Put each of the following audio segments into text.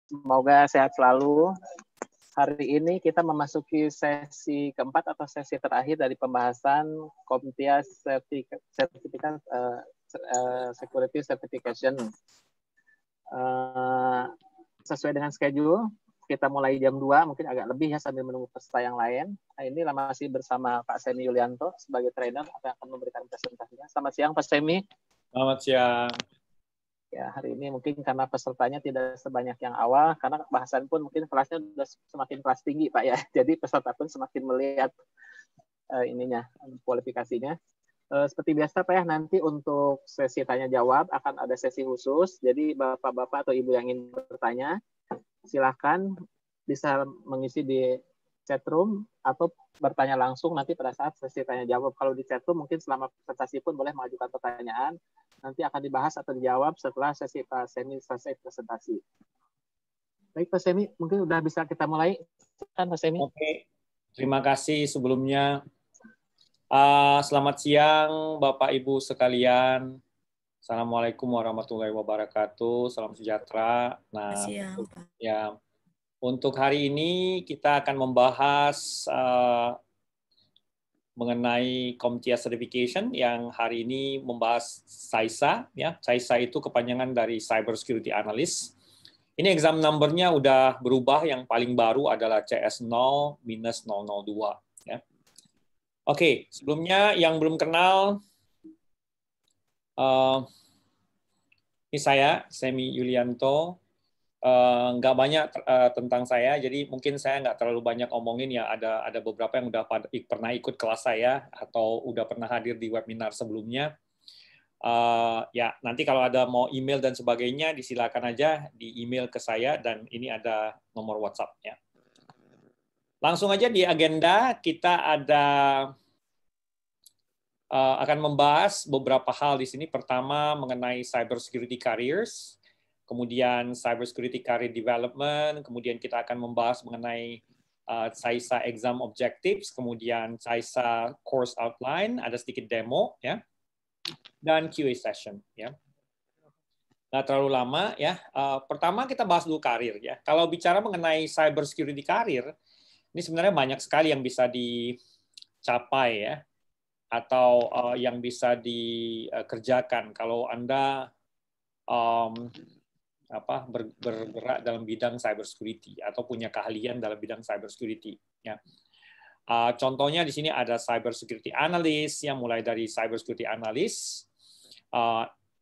Semoga sehat selalu. Hari ini kita memasuki sesi keempat atau sesi terakhir dari pembahasan CompTIA Certificate Security Certification. Sesuai dengan schedule, kita mulai jam 2, mungkin agak lebih ya sambil menunggu peserta yang lain. Nah, ini masih bersama Pak Semi Yulianto sebagai trainer yang akan memberikan presentasinya. Selamat siang Pak Semi. Selamat siang. Ya, hari ini mungkin karena pesertanya tidak sebanyak yang awal, karena bahasan pun mungkin kelasnya sudah semakin kelas tinggi, Pak ya. Jadi peserta pun semakin melihat kualifikasinya. Seperti biasa, Pak ya, nanti untuk sesi tanya jawab akan ada sesi khusus. Jadi Bapak-bapak atau Ibu yang ingin bertanya, silakan bisa mengisi di chat room atau bertanya langsung nanti pada saat sesi tanya jawab. Kalau di chat room mungkin selama presentasi pun boleh mengajukan pertanyaan, nanti akan dibahas atau dijawab setelah sesi Pak Semi selesai presentasi. Baik Pak Semi, mungkin udah bisa kita mulai kan Pak Semi? Oke, terima kasih sebelumnya. Selamat siang Bapak Ibu sekalian. Assalamualaikum warahmatullahi wabarakatuh. Salam sejahtera. Nah, siang, Pak. Ya, untuk hari ini kita akan membahas mengenai CompTIA Certification yang hari ini membahas CISA. Ya, CISA itu kepanjangan dari Cyber Security Analyst. Ini exam number-nya udah berubah, yang paling baru adalah CS0-002. Ya. Oke, sebelumnya yang belum kenal, ini saya, Semi Yulianto. Nggak banyak tentang saya, jadi mungkin saya nggak terlalu banyak omongin ya. Ada beberapa yang udah pernah ikut kelas saya atau udah pernah hadir di webinar sebelumnya. Ya, nanti kalau ada mau email dan sebagainya, disilakan aja di email ke saya, dan ini ada nomor WhatsApp-nya. Langsung aja di agenda, kita akan membahas beberapa hal di sini. Pertama, mengenai cyber security careers. Kemudian cybersecurity career development, kemudian kita akan membahas mengenai CISA exam objectives, kemudian CISA course outline, ada sedikit demo ya, dan QA session ya. Nggak terlalu lama ya. Pertama kita bahas dulu karir ya. Kalau bicara mengenai cybersecurity career, ini sebenarnya banyak sekali yang bisa dicapai ya, atau yang bisa dikerjakan kalau Anda bergerak dalam bidang cybersecurity atau punya keahlian dalam bidang cybersecurity. Ya. Contohnya di sini ada cybersecurity analyst, yang mulai dari cybersecurity analyst,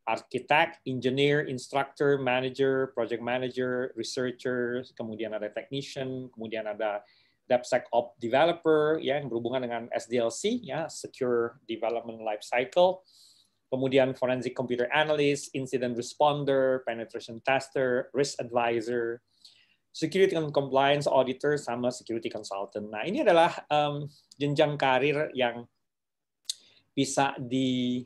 architect, engineer, instructor, manager, project manager, researcher, kemudian ada technician, kemudian ada DevSecOps developer, ya, yang berhubungan dengan SDLC, ya, Secure Development Lifecycle. Kemudian forensic computer analyst, incident responder, penetration tester, risk advisor, security and compliance auditor, sama security consultant. Nah, ini adalah jenjang karir yang bisa dijalani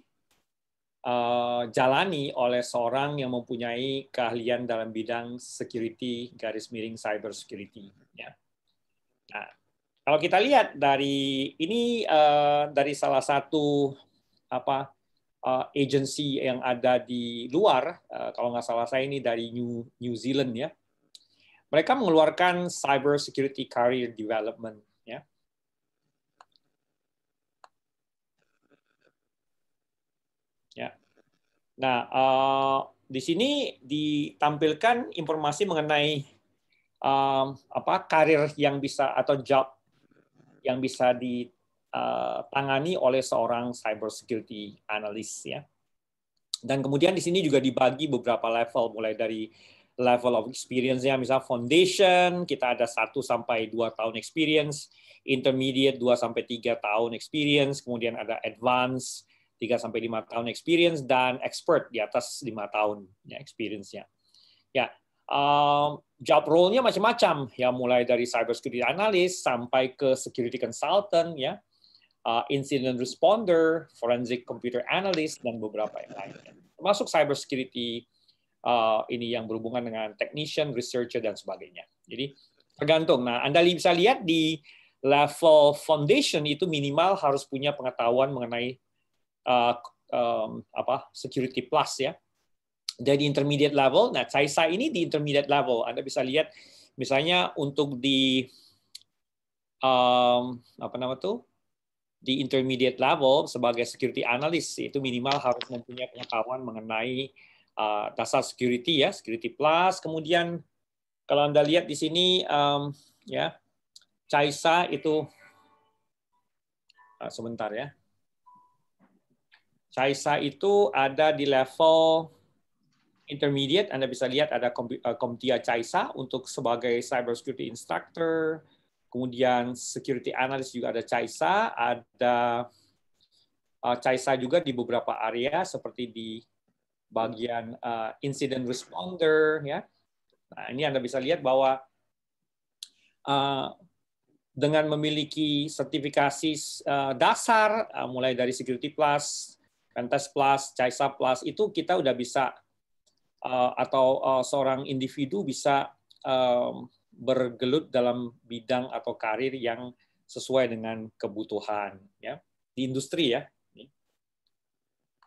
oleh seorang yang mempunyai keahlian dalam bidang security garis miring cyber security. Ya. Nah, kalau kita lihat dari ini dari salah satu agency yang ada di luar, kalau nggak salah saya ini dari New Zealand ya. Mereka mengeluarkan Cyber Security Career Development ya. Ya. Nah, di sini ditampilkan informasi mengenai karir yang bisa atau job yang bisa ditangani oleh seorang cyber security analyst ya. Dan kemudian di sini juga dibagi beberapa level, mulai dari level of experience-nya, misalnya foundation, kita ada 1 sampai 2 tahun experience, intermediate 2 sampai 3 tahun experience, kemudian ada advanced 3 sampai 5 tahun experience, dan expert di atas 5 tahun ya, experience-nya. Ya, job role-nya macam-macam, ya, mulai dari cyber security analyst sampai ke security consultant, ya, incident responder, forensic computer analyst, dan beberapa yang lainnya. Termasuk cyber security ini yang berhubungan dengan technician, researcher, dan sebagainya. Jadi tergantung. Nah, Anda bisa lihat di level foundation itu minimal harus punya pengetahuan mengenai security plus ya. dari intermediate level. Nah, CAISA ini di intermediate level. Anda bisa lihat misalnya untuk di apa nama tuh? Di intermediate level sebagai security analyst itu minimal harus mempunyai pengetahuan mengenai dasar security ya, security plus. Kemudian kalau Anda lihat di sini ya, CAISA itu sebentar ya. CAISA itu ada di level intermediate. Anda bisa lihat ada CompTIA CAISA untuk sebagai cyber security instructor. Kemudian security analyst juga ada CAISA, ada CAISA juga di beberapa area seperti di bagian incident responder ya. Nah, ini Anda bisa lihat bahwa dengan memiliki sertifikasi dasar mulai dari Security Plus, Pentest Plus, CAISA Plus itu kita udah bisa atau seorang individu bisa bergelut dalam bidang atau karir yang sesuai dengan kebutuhan ya di industri ya.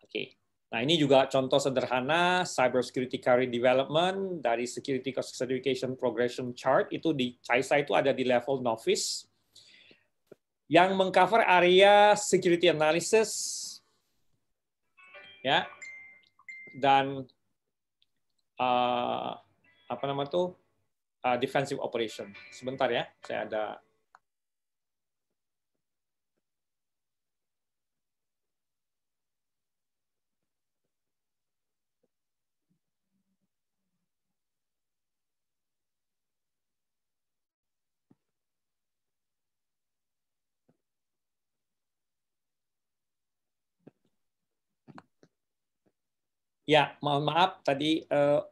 Oke. Nah, ini juga contoh sederhana cyber security career development dari security certification progression chart itu di CAISA itu ada di level novice yang mengcover area security analysis ya dan apa nama tuh defensive operation. Sebentar ya, saya ada ya, mohon maaf tadi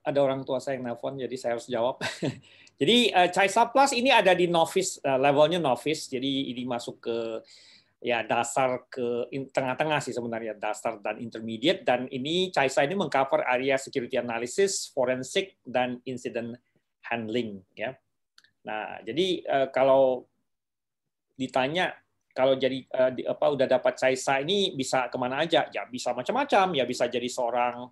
ada orang tua saya yang nelfon, jadi saya harus jawab. Jadi CAISA Plus ini ada di novice, levelnya novice, jadi ini masuk ke ya dasar ke tengah-tengah sih sebenarnya, dasar dan intermediate, dan ini CAISA ini mengcover area security analysis, forensik, dan incident handling. Ya. Nah, jadi kalau ditanya kalau jadi udah dapat CAISA ini bisa kemana aja? Ya bisa macam-macam, ya bisa jadi seorang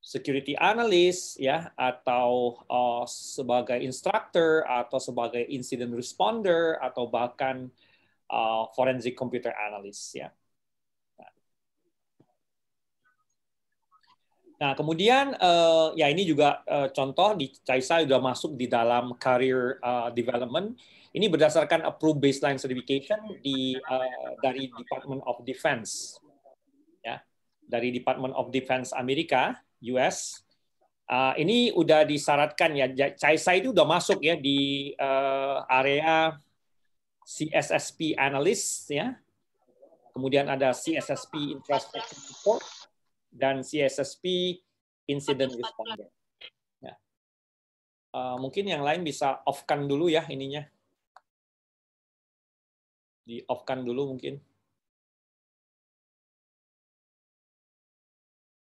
security analyst ya atau sebagai instructor atau sebagai incident responder atau bahkan forensic computer analyst ya. Nah, kemudian ya ini juga contoh di CAISA sudah masuk di dalam career development. Ini berdasarkan approved baseline certification dari Department of Defense. Ya. Dari Department of Defense Amerika, US. Ini udah disyaratkan ya, CAISA itu udah masuk ya di area CSSP analyst ya. Kemudian ada CSSP infrastructure support dan CSSP incident responder. Ya. Mungkin yang lain bisa off-kan dulu ya ininya. Di off-kan dulu mungkin.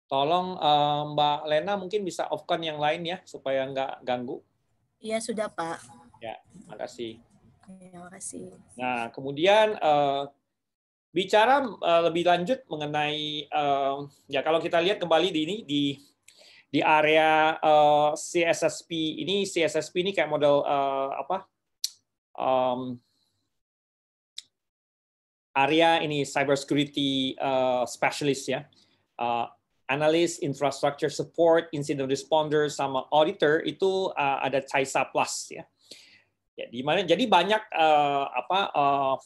Tolong Mbak Lena mungkin bisa off-kan yang lain ya, supaya nggak ganggu. Iya, sudah Pak. Ya, makasih. Terima kasih. Nah, kemudian bicara lebih lanjut mengenai, ya kalau kita lihat kembali di area CSSP ini kayak model area ini cyber security specialist ya. Analyst, infrastructure support, incident responder, sama auditor itu ada CAISA Plus ya. Ya, di mana jadi banyak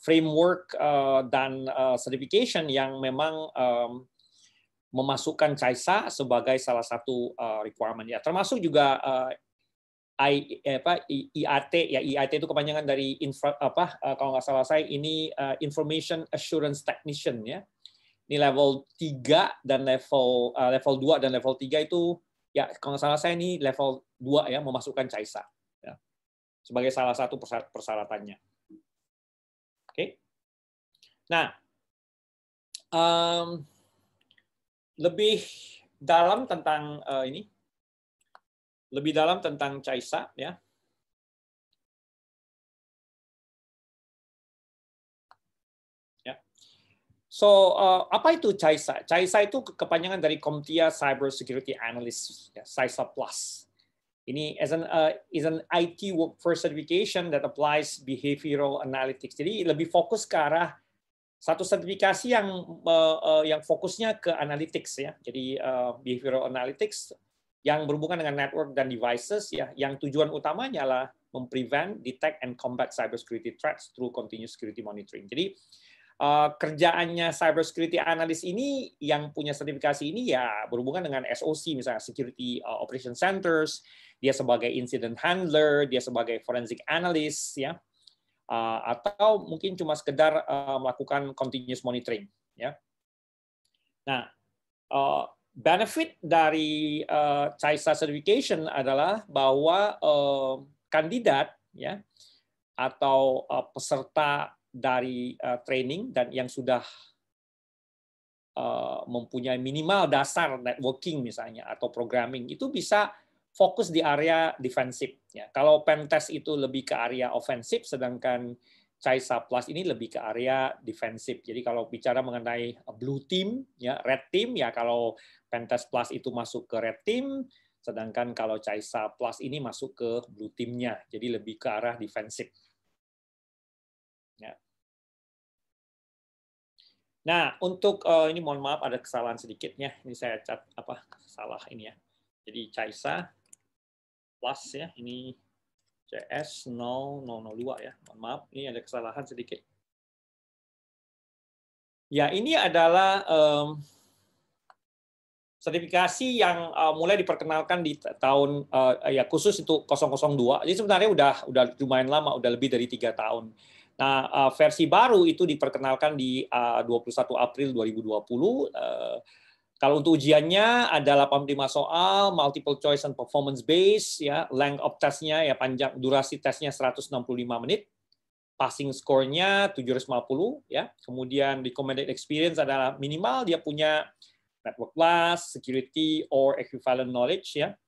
framework dan certification yang memang memasukkan CAISA sebagai salah satu requirement ya. Termasuk juga IAT ya. IAT itu kepanjangan dari kalau nggak salah saya ini Information Assurance Technician ya. Ini level 3 dan level 2 dan level 3 itu ya kalau nggak salah saya ini level 2 ya, memasukkan CAISA ya, sebagai salah satu persyaratannya. Oke. Nah, lebih dalam tentang lebih dalam tentang CAISA ya. So, apa itu CISA? CISA itu kepanjangan dari CompTIA Cyber Security Analyst, ya, CISA Plus. Ini is an IT workforce certification that applies behavioral analytics. Jadi lebih fokus ke arah satu sertifikasi yang fokusnya ke analytics, ya. Jadi behavioral analytics yang berhubungan dengan network dan devices, ya, yang tujuan utamanya adalah memprevent, detect, and combat cybersecurity threats through continuous security monitoring. Jadi kerjaannya cybersecurity analyst ini yang punya sertifikasi ini ya berhubungan dengan SOC, misalnya Security Operation Centers, dia sebagai incident handler, dia sebagai forensic analyst, ya, atau mungkin cuma sekedar melakukan continuous monitoring, ya. Nah, benefit dari CISA certification adalah bahwa kandidat, ya, atau peserta dari training dan yang sudah mempunyai minimal dasar networking misalnya atau programming itu bisa fokus di area defensif, ya. Kalau pentest itu lebih ke area ofensif, sedangkan CISA Plus ini lebih ke area defensif. Jadi kalau bicara mengenai blue team, ya, red team, ya kalau pentest plus itu masuk ke red team, sedangkan kalau CISA Plus ini masuk ke blue teamnya, jadi lebih ke arah defensif. Ya. Nah, untuk ini mohon maaf ada kesalahan sedikitnya. Ini saya cat salah ini, ya. Jadi CISA Plus, ya, ini CS 0002, ya. Mohon maaf, ini ada kesalahan sedikit. Ya, ini adalah sertifikasi yang mulai diperkenalkan di tahun ya khusus itu 002. Jadi sebenarnya udah lumayan lama, udah lebih dari 3 tahun. Nah, versi baru itu diperkenalkan di 21 April 2020. Kalau untuk ujiannya ada 85 soal, multiple choice and performance based, ya, length of testnya ya panjang, durasi tesnya 165 menit, passing score-nya 750, ya. Kemudian recommended experience adalah minimal dia punya network plus, security, or equivalent knowledge, ya.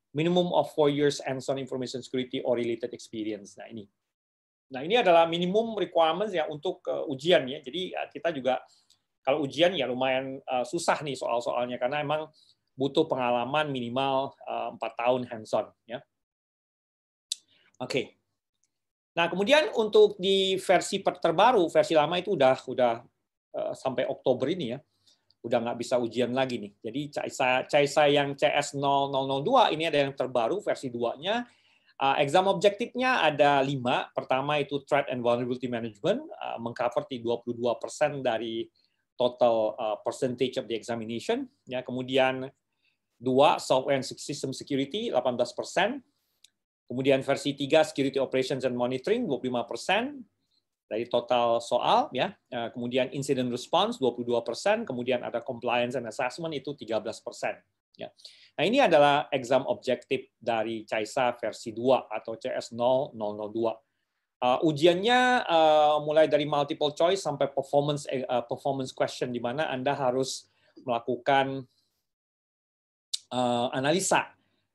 Minimum of 4 years hands-on information security or related experience. Nah, ini adalah minimum requirements ya untuk ujian, ya. Jadi kita juga kalau ujian ya lumayan susah nih soal-soalnya karena emang butuh pengalaman minimal 4 tahun hands-on, ya. Oke. Nah, kemudian untuk di versi terbaru, versi lama itu udah sampai Oktober ini, ya. Udah nggak bisa ujian lagi nih. Jadi CISA yang CS 0002 ini ada yang terbaru versi 2-nya. Exam objektifnya ada 5. Pertama itu Threat and Vulnerability Management, mengcover di 22% dari total percentage of the examination. Ya, kemudian 2 Software and System Security 18%. Kemudian versi 3 Security Operations and Monitoring 25%. Dari total soal, ya. Kemudian incident response 22%, kemudian ada compliance and assessment itu 13%, ya. Nah, ini adalah exam objektif dari CISA versi 2 atau CS 0002. Ujiannya mulai dari multiple choice sampai performance question, di mana Anda harus melakukan analisa.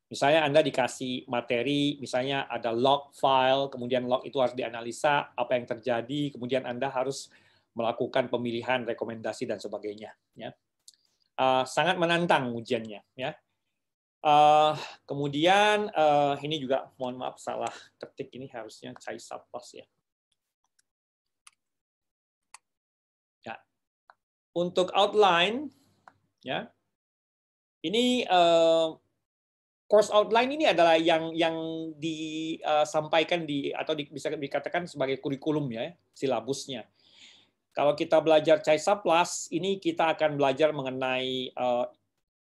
Misalnya Anda dikasih materi, misalnya ada log file, kemudian log itu harus dianalisa, apa yang terjadi, kemudian Anda harus melakukan pemilihan, rekomendasi, dan sebagainya. Ya. Sangat menantang ujiannya. Ya. Kemudian ini juga, mohon maaf, salah ketik, ini harusnya CISA Plus, ya. Ya. Untuk outline, ya, ini course outline ini adalah yang disampaikan atau bisa dikatakan sebagai kurikulum, ya, silabusnya. Kalau kita belajar CISA Plus, ini kita akan belajar mengenai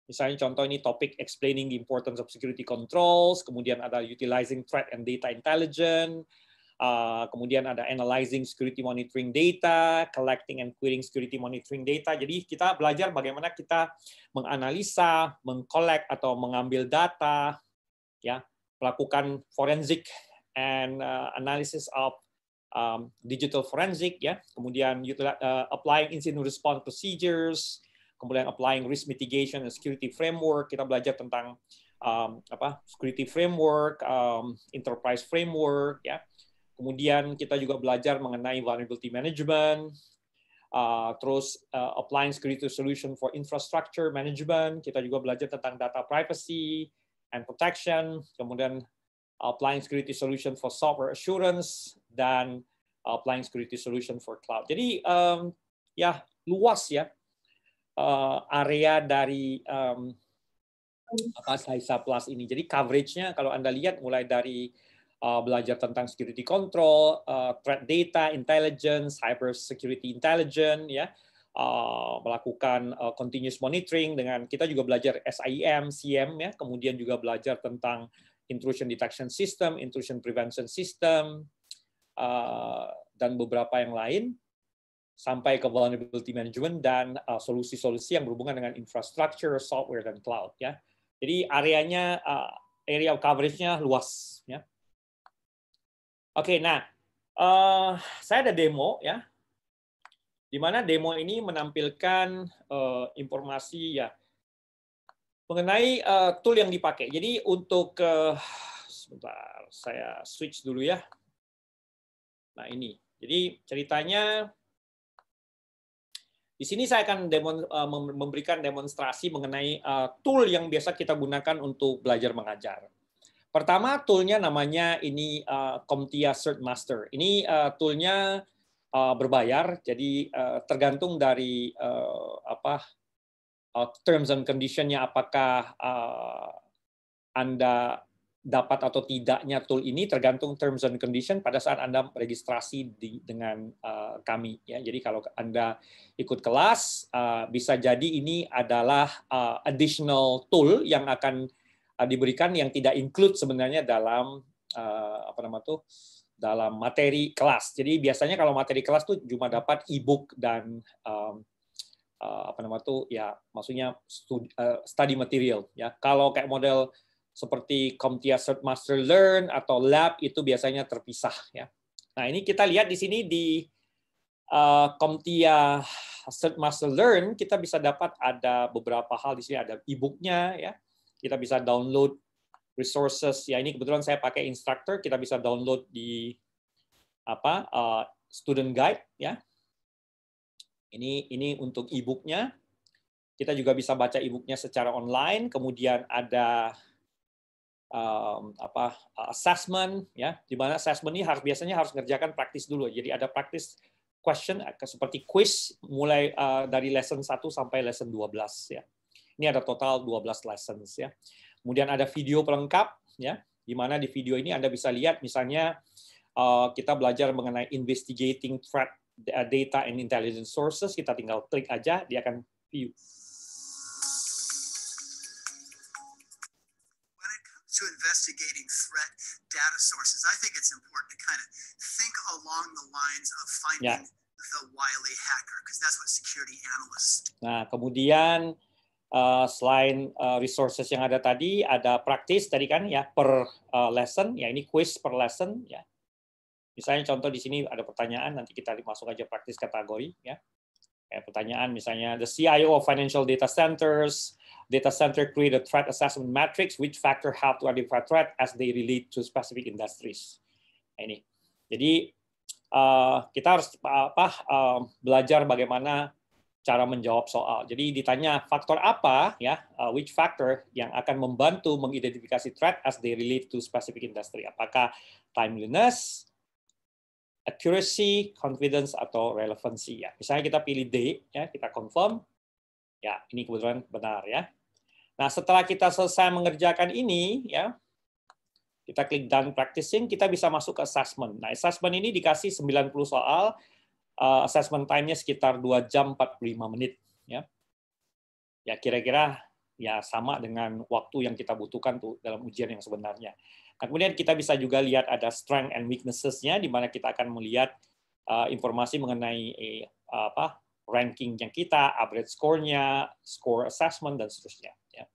misalnya contoh ini topik explaining the importance of security controls, kemudian ada utilizing threat and data intelligence, kemudian ada analyzing security monitoring data, collecting and querying security monitoring data. Jadi kita belajar bagaimana kita menganalisa, mengkolek atau mengambil data, ya, melakukan forensic and analysis of digital forensic, ya, kemudian applying incident response procedures, kemudian applying risk mitigation and security framework. Kita belajar tentang security framework, enterprise framework, ya. Kemudian kita juga belajar mengenai vulnerability management, terus applying security solution for infrastructure management, kita juga belajar tentang data privacy and protection, kemudian applying security solution for software assurance, dan applying security solution for cloud. Jadi ya luas ya area dari SAISA Plus ini. Jadi coverage-nya kalau Anda lihat mulai dari belajar tentang security control, threat data intelligence, cyber security intelligence, ya, melakukan continuous monitoring dengan kita juga belajar SIEM, CM, ya, kemudian juga belajar tentang intrusion detection system, intrusion prevention system, dan beberapa yang lain, sampai ke vulnerability management dan solusi-solusi yang berhubungan dengan infrastructure, software, dan cloud. Ya. Jadi areanya, area of coverage-nya luas. Ya. Oke, nah, saya ada demo, ya, di mana demo ini menampilkan informasi ya mengenai tool yang dipakai. Jadi untuk sebentar, saya switch dulu ya. Nah ini, jadi ceritanya di sini saya akan memberikan demonstrasi mengenai tool yang biasa kita gunakan untuk belajar mengajar. Pertama, toolnya namanya ini CompTIA Cert Master. Ini toolnya berbayar, jadi tergantung dari terms and condition-nya, apakah Anda dapat atau tidaknya tool ini tergantung terms and condition pada saat Anda registrasi dengan kami. Ya. Jadi kalau Anda ikut kelas, bisa jadi ini adalah additional tool yang akan diberikan yang tidak include sebenarnya dalam dalam materi kelas. Jadi biasanya kalau materi kelas tuh cuma dapat e-book dan maksudnya study material. Ya. Kalau kayak model seperti CompTIA Cert Master Learn atau Lab itu biasanya terpisah. Ya. Nah ini kita lihat di sini di CompTIA Cert Master Learn kita bisa dapat ada beberapa hal di sini, ada e-booknya, ya. Kita bisa download resources. Ya ini kebetulan saya pakai Instructor, kita bisa download di student guide. Ya. Ini untuk e-booknya. Kita juga bisa baca e-booknya secara online. Kemudian ada assessment, ya, di mana assessment ini biasanya harus ngerjakan praktis dulu. Jadi ada praktis question seperti quiz mulai dari lesson 1 sampai lesson 12, ya. Ini ada total 12 lessons, ya. Kemudian ada video pelengkap, ya, di mana di video ini Anda bisa lihat misalnya kita belajar mengenai investigating threat data and intelligence sources, kita tinggal klik aja, dia akan view. To investigating threat data sources, I think it's important to kind of think along the lines of finding the wily hacker, because that's what security analysts. Nah, kemudian selain resources yang ada tadi, ada praktis tadi kan ya per lesson, ya ini quiz per lesson, ya. Misalnya contoh di sini ada pertanyaan, nanti kita masuk aja praktis kategori, ya. Kayak pertanyaan misalnya, the CIO of financial data center create a threat assessment matrix, which factor help to identify threat as they relate to specific industries. Nah, ini. Jadi kita harus belajar bagaimana cara menjawab soal. Jadi ditanya faktor apa, ya, which factor yang akan membantu mengidentifikasi threat as they relate to specific industry. Apakah timeliness, accuracy, confidence, atau relevancy, ya. Misalnya kita pilih D, ya, kita confirm, ya ini kebetulan benar, ya. Nah setelah kita selesai mengerjakan ini, ya, kita klik done practicing, kita bisa masuk ke assessment. Nah assessment ini dikasih 90 soal, assessment time-nya sekitar 2 jam 45 menit, ya. Ya kira-kira ya sama dengan waktu yang kita butuhkan tuh dalam ujian yang sebenarnya. Nah, kemudian kita bisa juga lihat ada strength and weaknesses-nya, di mana kita akan melihat informasi mengenai ranking yang kita, average score-nya, score assessment, dan seterusnya. Ya.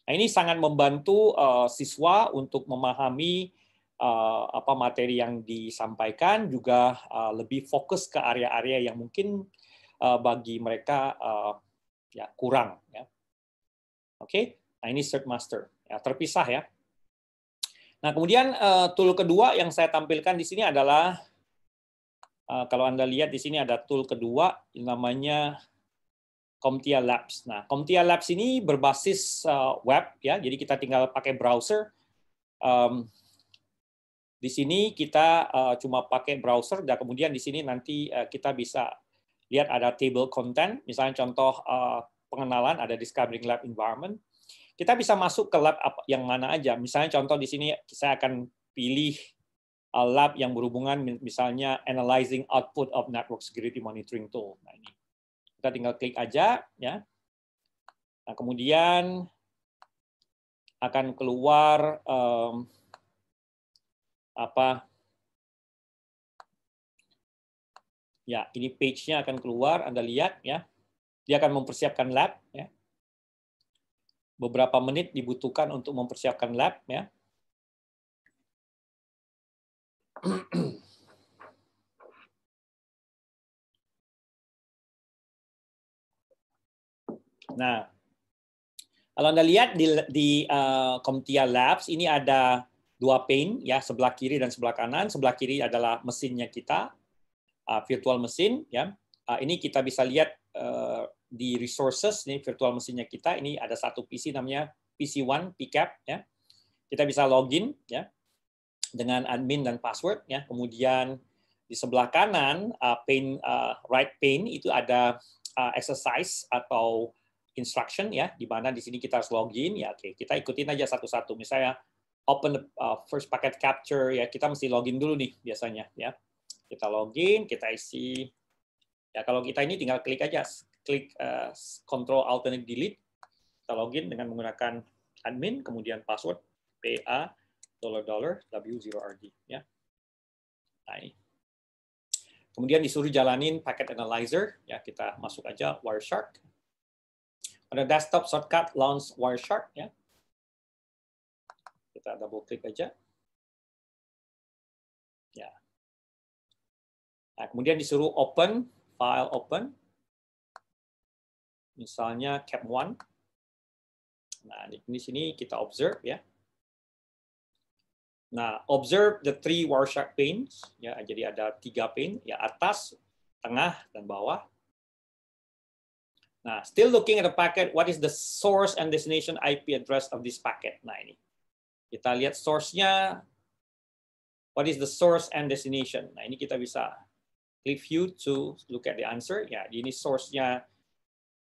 Nah, ini sangat membantu siswa untuk memahami materi yang disampaikan, juga lebih fokus ke area-area yang mungkin bagi mereka ya kurang. Ya. Oke, nah ini Cert Master, ya, terpisah ya. Nah, kemudian tool kedua yang saya tampilkan di sini adalah Kalau Anda lihat di sini ada tool kedua, namanya CompTIA Labs. Nah, CompTIA Labs ini berbasis web, ya. Jadi kita tinggal pakai browser. Di sini kita cuma pakai browser, dan kemudian di sini nanti kita bisa lihat ada table content. Misalnya contoh pengenalan, ada Discovering Lab Environment. Kita bisa masuk ke lab yang mana aja. Misalnya contoh di sini saya akan pilih lab yang berhubungan misalnya Analyzing Output of Network Security Monitoring Tool. Nah, ini kita tinggal klik aja, ya. Nah, kemudian akan keluar ya, ini page-nya akan keluar, Anda lihat, ya. Dia akan mempersiapkan lab, ya. Beberapa menit dibutuhkan untuk mempersiapkan lab, ya. Nah, kalau Anda lihat di CompTIA Labs ini ada 2 pane, ya, sebelah kiri dan sebelah kanan. Sebelah kiri adalah mesinnya kita, virtual mesin, ya. Ini kita bisa lihat di resources, ini virtual mesinnya kita. Ini ada satu PC namanya PC1 PCAP, ya. Kita bisa login, ya, dengan admin dan password, ya. Kemudian di sebelah kanan pane right pane itu ada exercise atau instruction, ya, di mana di sini kita harus login, ya. Oke, kita ikutin aja satu-satu. Misalnya open the first packet capture, ya, kita mesti login dulu nih biasanya, ya. Kita login, kita isi, ya. Kalau kita ini tinggal klik aja, klik Control Alternate Delete, kita login dengan menggunakan admin, kemudian password PA $W0RD, ya. Nah, ini. Kemudian disuruh jalanin packet analyzer, ya, kita masuk aja Wireshark. Ada desktop shortcut launch Wireshark, ya. Kita double klik aja. Ya. Nah, kemudian disuruh open, file open. Misalnya cap1. Nah, di sini kita observe, ya. Nah, observe the 3 Wireshark panes, ya. Jadi ada 3 pane, ya, atas, tengah, dan bawah. Nah, still looking at the packet, what is the source and destination IP address of this packet? Nah, ini. Kita lihat source-nya, what is the source and destination? Nah, ini kita bisa click view to look at the answer. Ya, ini source-nya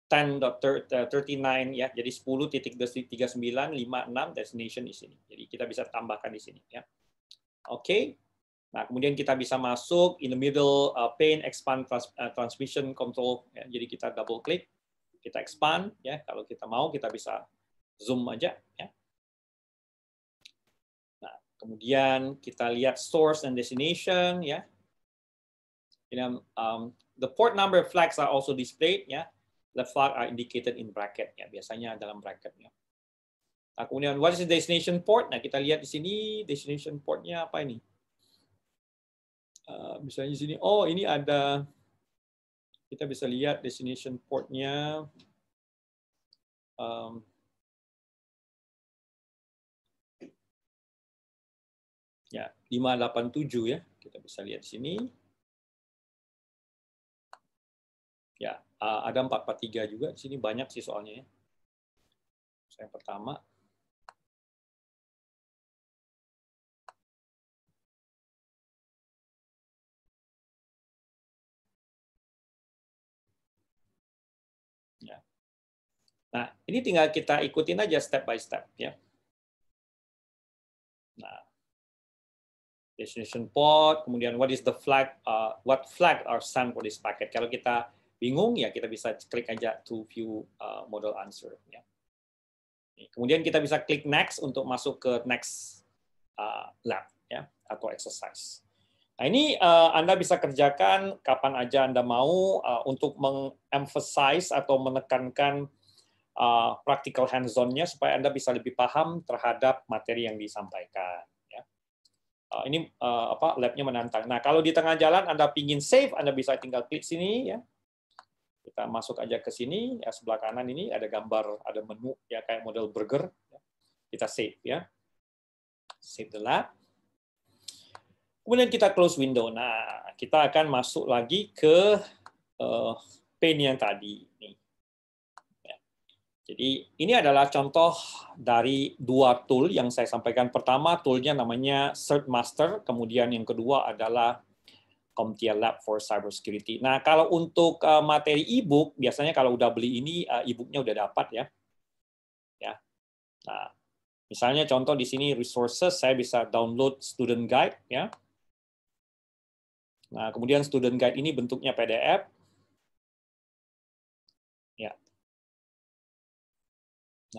10.39, ya. Jadi 10.3956, destination di sini. Jadi kita bisa tambahkan di sini, ya. Oke. Nah, kemudian kita bisa masuk in the middle pane expand transmission control, ya. Jadi kita double click, kita expand, ya. Kalau kita mau kita bisa zoom aja, ya. Nah, kemudian kita lihat source and destination, ya. The port number flags are also displayed, ya. The flag are indicated in bracket, ya. Biasanya dalam bracket, ya. Nah, kemudian what is the destination port? Nah, kita lihat di sini destination portnya apa ini? Misalnya di sini, oh, ini ada, kita bisa lihat destination portnya. Ya, 587, ya. Kita bisa lihat di sini. Ya, ada 443 juga di sini, banyak sih soalnya, ya. Yang pertama. Ya. Nah, ini tinggal kita ikutin aja step by step, ya. Nah, destination port, kemudian what is the flag, what flag are sent for this packet. Kalau kita bingung, ya kita bisa klik aja to view model answer, ya. Kemudian kita bisa klik next untuk masuk ke next lab, ya, atau exercise. Nah, ini Anda bisa kerjakan kapan aja Anda mau untuk mengemphasize atau menekankan practical hands-on-nya supaya Anda bisa lebih paham terhadap materi yang disampaikan, ya. Ini labnya menantang. Nah, kalau di tengah jalan Anda pingin save, Anda bisa tinggal klik sini, ya. Kita masuk aja ke sini, ya, sebelah kanan ini ada gambar, ada menu, ya, kayak model burger, ya. Kita save, ya. Save the lab. Kemudian kita close window. Nah, kita akan masuk lagi ke pane yang tadi. Jadi ini adalah contoh dari dua tool yang saya sampaikan. Pertama, toolnya namanya CertMaster. Kemudian yang kedua adalah CompTIA Lab for Cybersecurity. Nah, kalau untuk materi e-book, biasanya kalau udah beli ini, e-booknya udah dapat ya. Nah, misalnya contoh di sini resources, saya bisa download student guide ya. Nah, kemudian student guide ini bentuknya PDF. Ya.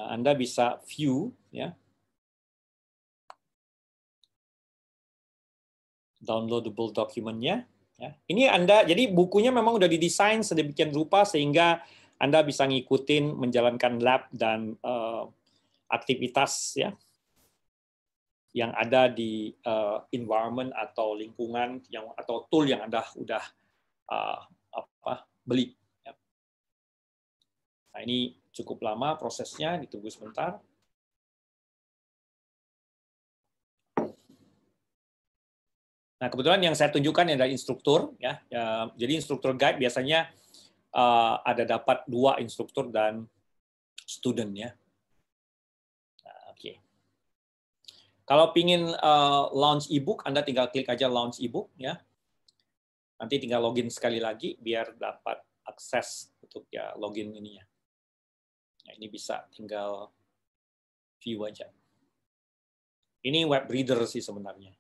Nah, Anda bisa view ya. Downloadable dokumennya ya. Ini Anda, jadi bukunya memang udah didesain sedemikian rupa sehingga Anda bisa ngikutin menjalankan lab dan aktivitas ya yang ada di environment atau lingkungan yang atau tool yang Anda udah beli. Ya. Nah, ini cukup lama prosesnya, ditunggu sebentar. Nah, kebetulan yang saya tunjukkan adalah instruktur ya. Jadi instruktur guide biasanya ada dapat 2 instruktur dan student ya. Nah, oke. Kalau pingin launch ebook, Anda tinggal klik aja launch ebook ya. Nanti tinggal login sekali lagi biar dapat akses untuk ya login ininya. Nah, ini bisa tinggal view aja. Ini web reader sih sebenarnya.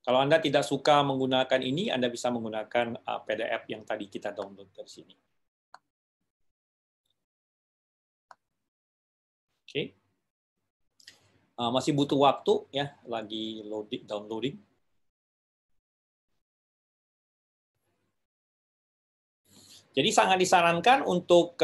Kalau Anda tidak suka menggunakan ini, Anda bisa menggunakan PDF yang tadi kita download dari sini. Oke. Masih butuh waktu ya, lagi downloading. Jadi sangat disarankan untuk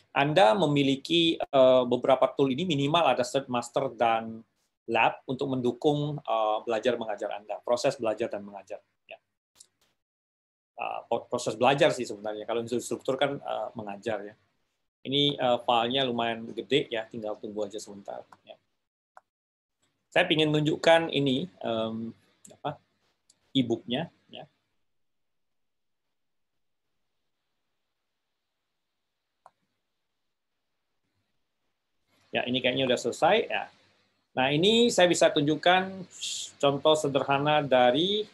Anda memiliki beberapa tool ini, minimal ada CertMaster dan Lab untuk mendukung belajar mengajar Anda, proses belajar dan mengajar. Ya. Proses belajar sih sebenarnya, kalau instruktur kan mengajar ya. Ini filenya lumayan gede ya, tinggal tunggu aja sebentar. Ya. Saya ingin tunjukkan ini e-booknya. Ya. Ya, ini kayaknya udah selesai ya. Nah, ini saya bisa tunjukkan contoh sederhana dari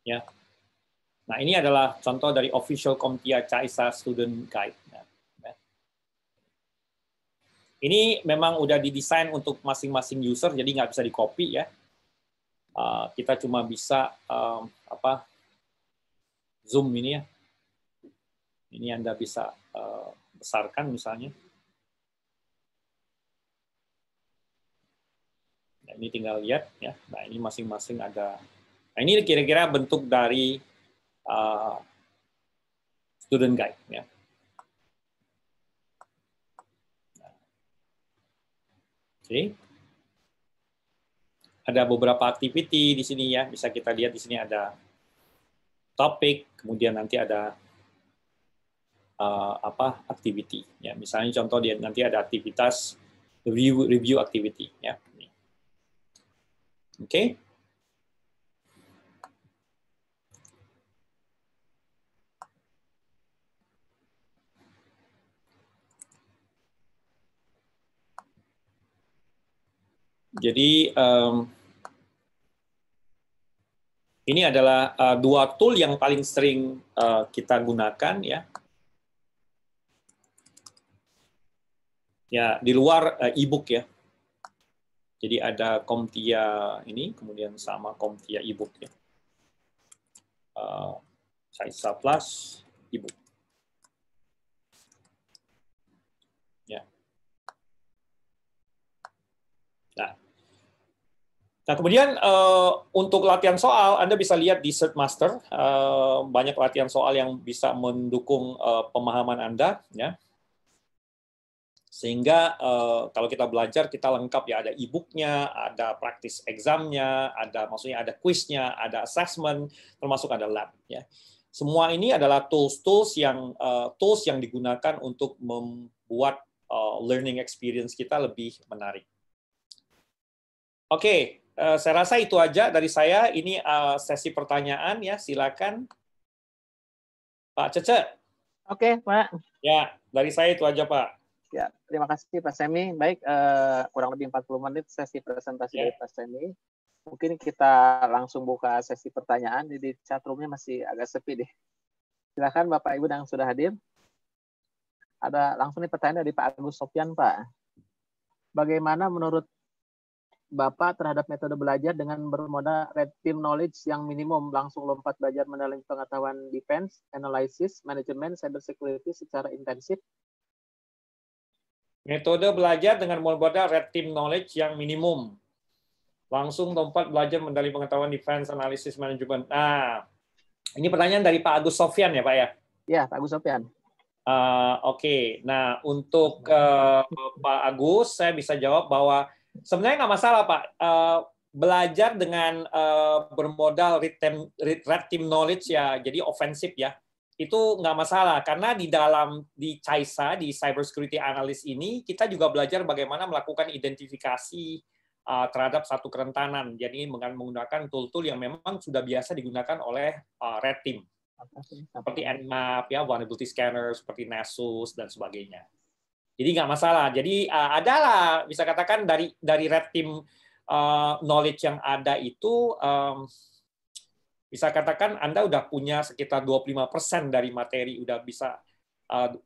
ya. Nah, ini adalah contoh dari official CompTIA CAISA Student Guide. Ini memang udah didesain untuk masing-masing user, jadi nggak bisa di-copy ya. Kita cuma bisa zoom ini ya. Ini Anda bisa besarkan misalnya. Nah, ini tinggal lihat ya. Nah, ini masing-masing ada. Nah, ini kira-kira bentuk dari student guide ya. Oke. Ada beberapa activity di sini ya. Bisa kita lihat di sini ada topik, kemudian nanti ada activity ya. Misalnya contoh dia nanti ada aktivitas review activity ya. Oke. Jadi ini adalah 2 tool yang paling sering kita gunakan ya. Ya, di luar e-book ya. Jadi ada CompTIA ini, kemudian sama CompTIA e-book ya. CAISA Plus e-book. Ya. Nah, kemudian untuk latihan soal, Anda bisa lihat di CertMaster, banyak latihan soal yang bisa mendukung pemahaman Anda ya. Sehingga kalau kita belajar kita lengkap ya, ada e-booknya, ada praktis examnya, maksudnya ada quiznya, ada assessment, termasuk ada lab ya. Semua ini adalah tools yang digunakan untuk membuat learning experience kita lebih menarik. Oke, saya rasa itu aja dari saya. Ini sesi pertanyaan ya, silakan. Pak Cece. Oke, Pak. Ya, dari saya itu aja, Pak. Ya, terima kasih Pak Semi. Baik, kurang lebih 40 menit sesi presentasi dari Pak Semi. Mungkin kita langsung buka sesi pertanyaan. Di chat room-nya masih agak sepi deh. Silakan Bapak Ibu yang sudah hadir. Ada langsung nih pertanyaan dari Pak Agus Sofyan, Pak. Bagaimana menurut Bapak terhadap metode belajar dengan bermodal red team knowledge yang minimum, langsung lompat belajar mendalam pengetahuan defense, analysis, manajemen, cyber security secara intensif? Metode belajar dengan modal red team knowledge yang minimum, langsung lompat belajar mendalam pengetahuan defense, analysis, manajemen. Nah, ini pertanyaan dari Pak Agus Sofyan ya, Pak ya? Ya, Pak Agus Sofyan. Oke. Nah, untuk Pak Agus, saya bisa jawab bahwa sebenarnya nggak masalah, Pak. Belajar dengan bermodal red team knowledge ya, jadi ofensif ya, itu nggak masalah. Karena di CAISA, di Cyber Security Analyst ini, kita juga belajar bagaimana melakukan identifikasi terhadap satu kerentanan. Jadi dengan menggunakan tool-tool yang memang sudah biasa digunakan oleh red team. Seperti Nmap, ya, vulnerability scanner, seperti Nessus, dan sebagainya. Jadi nggak masalah. Jadi adalah bisa katakan dari red team knowledge yang ada itu bisa katakan Anda udah punya sekitar 25% dari materi, udah bisa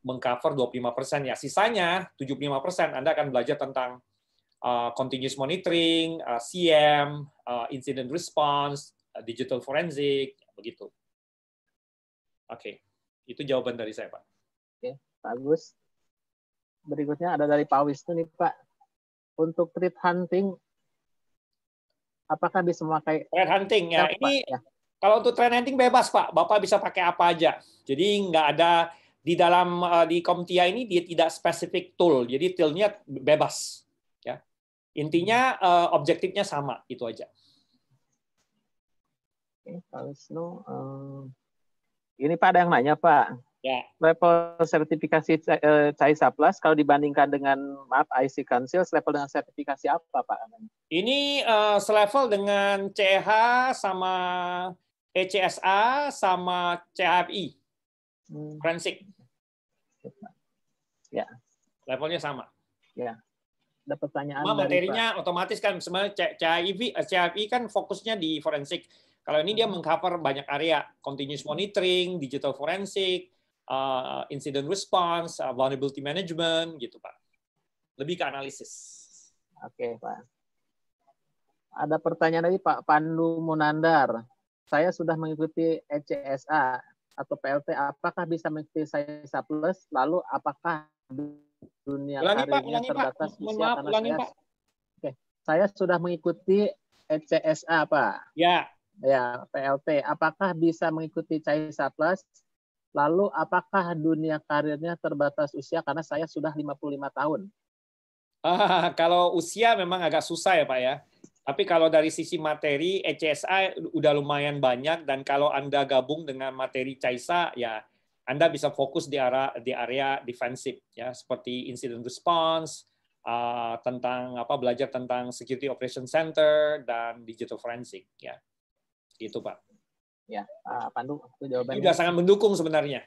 mengcover 25% ya. Sisanya 75% Anda akan belajar tentang continuous monitoring, CM, incident response, digital forensic, begitu. Oke, itu jawaban dari saya, Pak. Oke, bagus. Berikutnya ada dari Pak Wisnu nih, Pak. Untuk threat hunting, apakah bisa memakai threat hunting ya? Ini ya. Kalau untuk threat hunting bebas, Pak. Bapak bisa pakai apa aja. Jadi nggak ada di dalam di CompTIA ini dia tidak spesifik tool. Jadi toolnya bebas. Ya, intinya objektifnya sama, itu aja. Oke, Pak Wisnu. Ini Pak ada yang nanya, Pak. Ya. Level sertifikasi CAISA Plus kalau dibandingkan dengan IC Council, level dengan sertifikasi apa, Pak? Ini selevel dengan CEH sama ECSA sama CHFI. Forensik. Ya. Levelnya sama. Ya. Ada pertanyaan materinya dari otomatis kan sebenarnya CHFI kan fokusnya di forensik. Kalau ini dia mengcover banyak area, continuous monitoring, digital forensic, incident response, vulnerability management, gitu Pak. Lebih ke analisis. Oke Pak. Ada pertanyaan dari Pak Pandu Munandar. Saya sudah mengikuti ECSA atau PLT, apakah bisa mengikuti CAISA Plus? Lalu apakah dunia karirnya terbatas usia karena saya? Oke, saya sudah mengikuti ECSA, Pak. Ya. Ya, PLT. Apakah bisa mengikuti CAISA Plus? Lalu apakah dunia karirnya terbatas usia karena saya sudah 55 tahun? Kalau usia memang agak susah ya Pak ya. Tapi kalau dari sisi materi, ECSA udah lumayan banyak, dan kalau Anda gabung dengan materi CAISA, ya Anda bisa fokus di area defensif, ya, seperti incident response, tentang belajar tentang security operation center dan digital forensic, ya. Gitu Pak. Ya, Pak Pandu, itu jawabannya. Sudah sangat mendukung sebenarnya.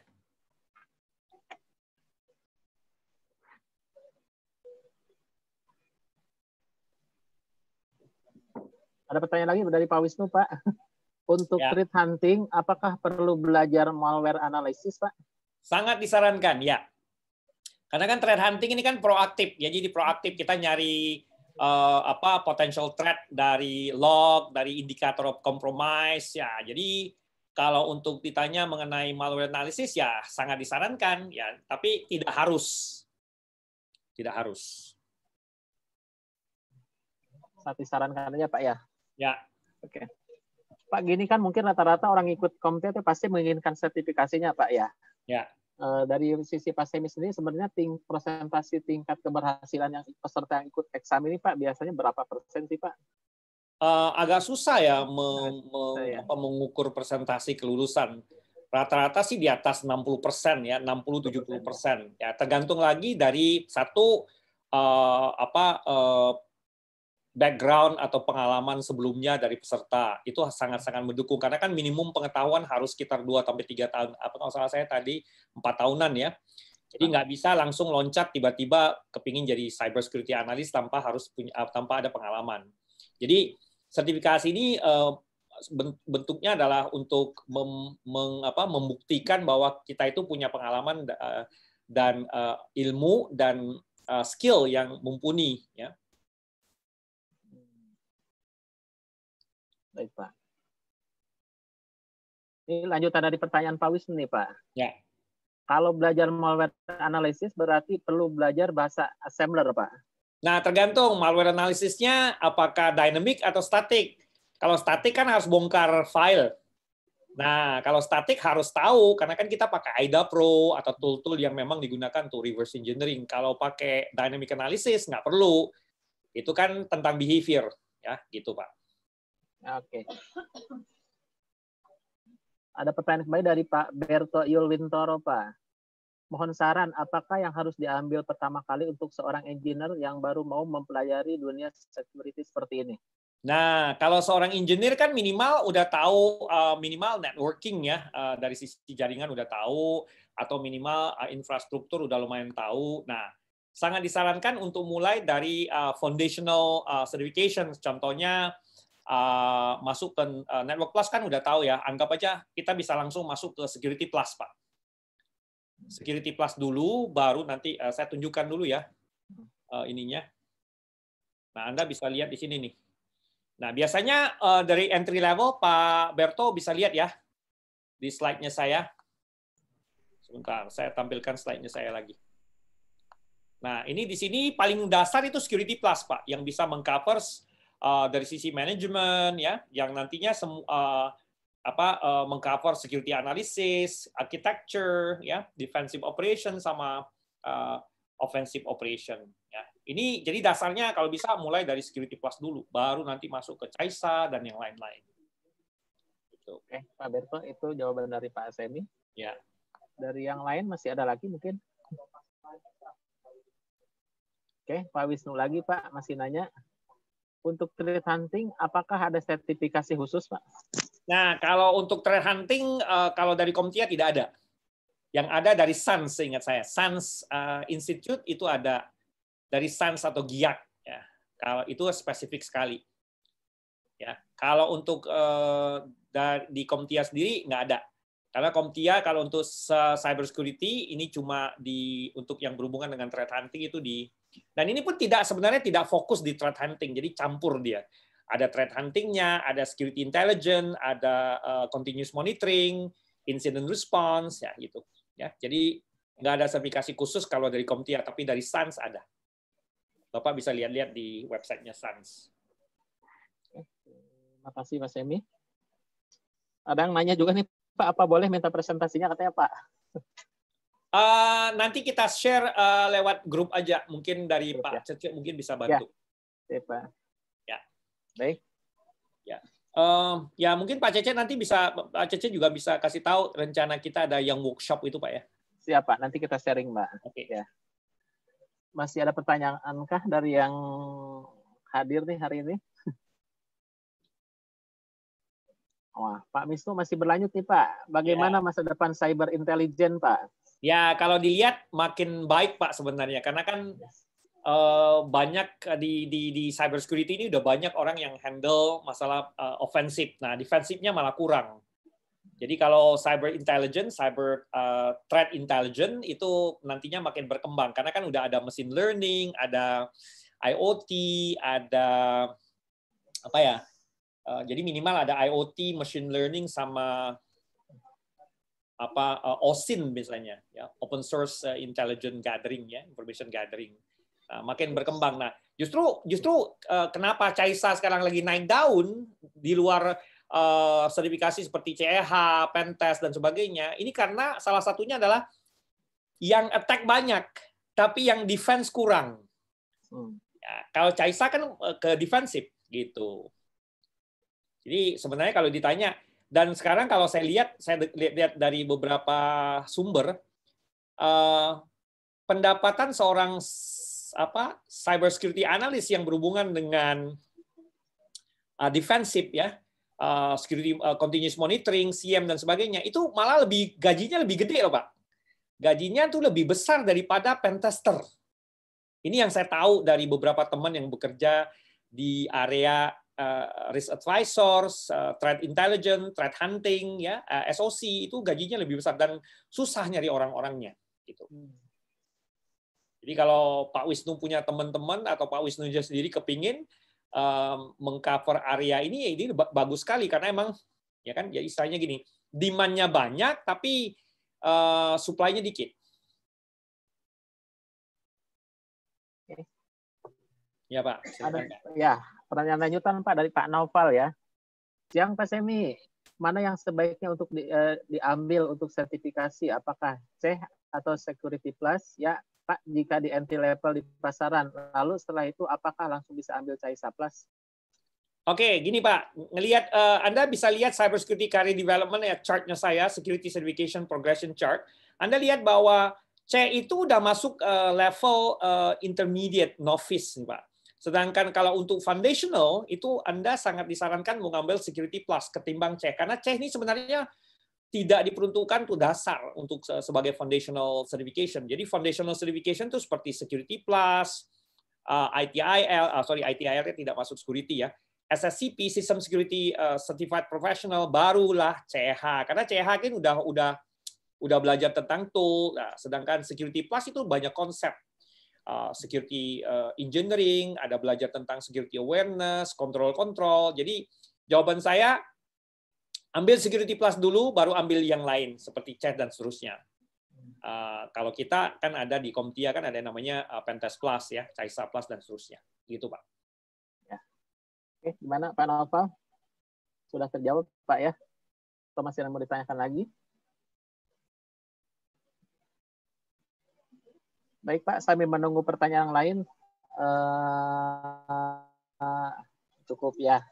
Ada pertanyaan lagi dari Pak Wisnu, Pak. Untuk threat hunting, apakah perlu belajar malware analysis, Pak? Sangat disarankan, ya. Karena kan threat hunting ini kan proaktif, ya. Jadi proaktif kita nyari potential threat dari log, dari indikator of compromise, ya. Jadi kalau untuk ditanya mengenai malware analysis, ya sangat disarankan, ya. Tapi tidak harus. Tidak harus. Sangat disarankan aja, Pak, ya? Ya. Oke. Pak, gini kan mungkin rata-rata orang ikut CompTIA itu pasti menginginkan sertifikasinya, Pak, ya? Ya. Dari sisi Pak Semi sendiri, sebenarnya presentasi tingkat keberhasilan yang peserta yang ikut exam ini, Pak, biasanya berapa persen sih, Pak? Agak susah ya mengukur presentasi kelulusan. Rata-rata sih di atas 60% ya, 60-70%. Ya, tergantung lagi dari satu background atau pengalaman sebelumnya dari peserta. Itu sangat-sangat mendukung karena kan minimum pengetahuan harus sekitar 2-3 tahun. Apa kalau salah saya tadi 4 tahunan ya. Jadi nggak bisa langsung loncat tiba-tiba kepingin jadi cyber security analyst tanpa ada pengalaman. Jadi sertifikasi ini bentuknya adalah untuk membuktikan bahwa kita itu punya pengalaman dan ilmu dan skill yang mumpuni, ya. Baik, Pak. Ini lanjutan dari pertanyaan Pak Wisnu nih, Pak. Ya. Kalau belajar malware analysis berarti perlu belajar bahasa assembler, Pak. Nah, tergantung malware analisisnya apakah dynamic atau static. Kalau statik kan harus bongkar file. Nah, kalau statik harus tahu, karena kan kita pakai AIDA Pro atau tool-tool yang memang digunakan untuk reverse engineering. Kalau pakai dynamic analysis, nggak perlu. Itu kan tentang behavior. Ya, gitu, Pak. Oke. Ada pertanyaan kembali dari Pak Berto Yulwintoro, Pak. Mohon saran, apakah yang harus diambil pertama kali untuk seorang engineer yang baru mau mempelajari dunia security seperti ini? Nah, kalau seorang engineer kan minimal udah tahu minimal networking ya, dari sisi jaringan udah tahu, atau minimal infrastruktur udah lumayan tahu. Nah, sangat disarankan untuk mulai dari foundational certification. Contohnya masuk ke Network Plus kan udah tahu ya. Anggap aja kita bisa langsung masuk ke Security Plus, Pak. Security Plus dulu, baru nanti saya tunjukkan dulu ya ininya. Nah, Anda bisa lihat di sini nih. Nah, biasanya dari entry level, Pak Berto bisa lihat ya di slide-nya saya. Sebentar, saya tampilkan slide-nya saya lagi. Nah, ini di sini paling dasar itu Security Plus, Pak, yang bisa mengcover dari sisi manajemen ya, yang nantinya mengcover security analysis, architecture, ya, defensive operation sama offensive operation. Ya. Ini jadi dasarnya kalau bisa mulai dari Security Plus dulu, baru nanti masuk ke CAISA dan yang lain-lain. Gitu. Oke, Pak Berto, itu jawaban dari Pak Asemi. Ya. Dari yang lain masih ada lagi mungkin? Oke, Pak Wisnu lagi, Pak, masih nanya. Untuk threat hunting, apakah ada sertifikasi khusus, Pak? Nah, kalau untuk threat hunting, kalau dari Komtia tidak ada. Yang ada dari SANS, seingat saya. SANS Institute itu ada dari SANS atau GIAC. Ya. Kalau itu spesifik sekali. Ya. Kalau untuk di Komtia sendiri nggak ada. Karena Komtia kalau untuk cyber security ini cuma untuk yang berhubungan dengan threat hunting itu dan ini pun sebenarnya tidak fokus di threat hunting, jadi campur dia. Ada threat hunting-nya, ada security intelligence, ada continuous monitoring, incident response, ya gitu. Ya, jadi nggak ada sertifikasi khusus kalau dari Komtia, tapi dari SANS ada. Bapak bisa lihat-lihat di websitenya SANS. Terima kasih, Mas Emi. Ada yang nanya juga nih, Pak, apa boleh minta presentasinya, katanya, Pak? Nanti kita share lewat grup aja, mungkin dari grup, Pak ya. Cece mungkin bisa bantu. Ya, Pak. Ya. Baik. Ya. Ya mungkin Pak Cece nanti Pak Cece juga bisa kasih tahu rencana kita ada yang workshop itu, Pak ya. Siap, Pak. Nanti kita sharing, Mbak. Oke. Ya. Masih ada pertanyaankah dari yang hadir nih hari ini? Wah, Pak Wisnu masih berlanjut nih, Pak. Bagaimana masa depan cyber intelligence, Pak? Ya, kalau dilihat makin baik, Pak, sebenarnya. Karena kan banyak di cyber security ini udah banyak orang yang handle masalah offensive. Nah, defensifnya malah kurang. Jadi kalau cyber intelligence, cyber threat intelligence itu nantinya makin berkembang. Karena kan udah ada machine learning, ada IoT, ada apa ya? Jadi minimal ada IoT, machine learning sama OSIN misalnya, ya, open source intelligence gathering, ya, information gathering. Nah, makin berkembang. Nah, justru kenapa CAISA sekarang lagi naik daun di luar sertifikasi seperti CEH, Pentest dan sebagainya. Ini karena salah satunya adalah yang attack banyak, tapi yang defense kurang. Ya, kalau CAISA kan ke defensif gitu. Jadi sebenarnya kalau ditanya Dan sekarang kalau saya lihat dari beberapa sumber, pendapatan seorang cyber security analyst yang berhubungan dengan defensif ya, security continuous monitoring, CM dan sebagainya, itu malah gajinya lebih gede loh Pak. Gajinya tuh lebih besar daripada pentester. Ini yang saya tahu dari beberapa teman yang bekerja di area risk advisors, threat intelligence, threat hunting, ya, SOC itu gajinya lebih besar dan susah nyari orang-orangnya. Gitu. Jadi kalau Pak Wisnu punya teman-teman atau Pak Wisnu sendiri kepingin mengcover area ini, ya ini bagus sekali karena emang ya kan, ya istilahnya gini, demand-nya banyak tapi supply-nya dikit. Ya Pak. Ya, pertanyaan lanjutan Pak dari Pak Naufal ya. Yang Pak Semi, mana yang sebaiknya untuk diambil untuk sertifikasi? Apakah C atau Security Plus? Ya Pak, jika di entry level di pasaran, lalu setelah itu apakah langsung bisa ambil CAISA Plus? Oke, gini Pak, Anda bisa lihat Cybersecurity Career Development ya, chart-nya saya, Security Certification Progression Chart. Anda lihat bahwa C itu udah masuk level intermediate novice, Pak. Sedangkan kalau untuk foundational, itu Anda sangat disarankan mengambil Security Plus ketimbang C. Karena C ini sebenarnya tidak diperuntukkan untuk dasar untuk sebagai foundational certification. Jadi foundational certification itu seperti Security Plus, ITIL tidak masuk security ya. SSCP, System Security Certified Professional, barulah CH. Karena CH kan udah belajar tentang tool. Nah, sedangkan Security Plus itu banyak konsep. Security engineering, ada belajar tentang security awareness, control. Jadi jawaban saya, ambil Security Plus dulu, baru ambil yang lain, seperti chat dan seterusnya. Kalau kita kan ada di Komtia, kan ada yang namanya Pentest Plus, ya, CAISA Plus, dan seterusnya. Gitu, Pak. Ya. Oke, gimana Pak Naufal? Sudah terjawab, Pak ya? Atau masih mau ditanyakan lagi? Baik Pak, sambil menunggu pertanyaan lain, cukup ya.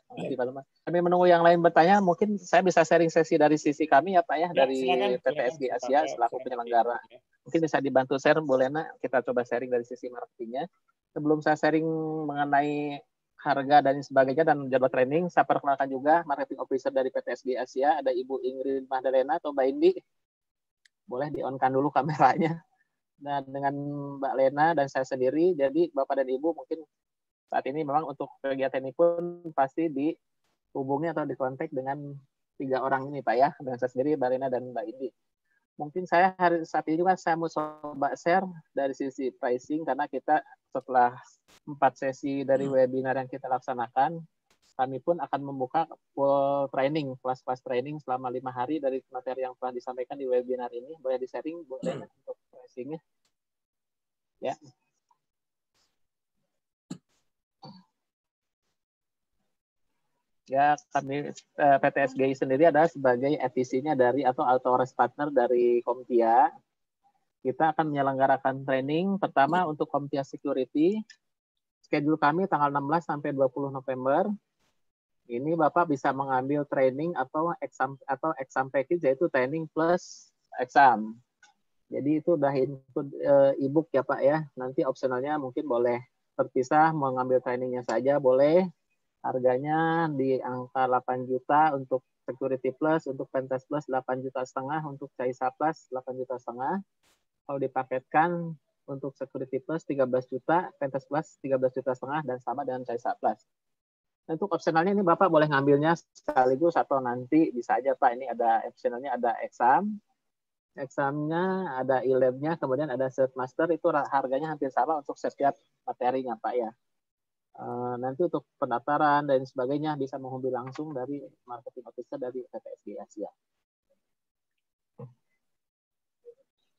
Sambil menunggu yang lain bertanya, mungkin saya bisa sharing sesi dari sisi kami ya Pak ya, dari PTSG Asia selaku penyelenggara. Mungkin bisa dibantu share, boleh nak kita coba sharing dari sisi marketingnya. Sebelum saya sharing mengenai harga dan sebagainya dan jadwal training, saya perkenalkan juga marketing officer dari PTSG Asia, ada Ibu Ingrid Mahdalena atau Mbak Indi. Boleh di-on-kan dulu kameranya. Dan dengan Mbak Lena dan saya sendiri, jadi Bapak dan Ibu mungkin saat ini memang untuk kegiatan ini pun pasti dihubungi atau dikontak dengan 3 orang ini Pak ya, dengan saya sendiri, Mbak Lena dan Mbak Indi. Mungkin saya saat ini juga saya mau coba share dari sisi pricing, karena kita setelah 4 sesi dari webinar yang kita laksanakan, kami pun akan membuka full training, kelas-kelas training selama 5 hari dari materi yang telah disampaikan di webinar ini. Boleh di-sharing, boleh untuk pricing-nya. Ya. Ya, kami PTSGI sendiri adalah sebagai FTC-nya dari atau Authorize Partner dari Komtia. Kita akan menyelenggarakan training pertama untuk Komtia Security. Schedule kami tanggal 16 sampai 20 November. Ini Bapak bisa mengambil training atau exam package, yaitu training plus exam. Jadi itu udah include e-book ya Pak ya. Nanti opsionalnya mungkin boleh terpisah, mengambil trainingnya saja boleh. Harganya di angka 8 juta untuk Security Plus, untuk Pentest Plus 8,5 juta, untuk CAISA Plus 8,5 juta. Kalau dipaketkan untuk Security Plus 13 juta, Pentest Plus 13,5 juta dan sama dengan CAISA Plus. Untuk opsionalnya ini Bapak boleh ngambilnya sekaligus atau nanti bisa aja Pak. Ini ada opsionalnya, ada exam. Examnya ada e-labnya, kemudian ada Cert Master, itu harganya hampir sama untuk setiap materinya Pak ya. Nanti untuk pendaftaran dan sebagainya bisa menghubungi langsung dari marketing officer dari PTSG Asia.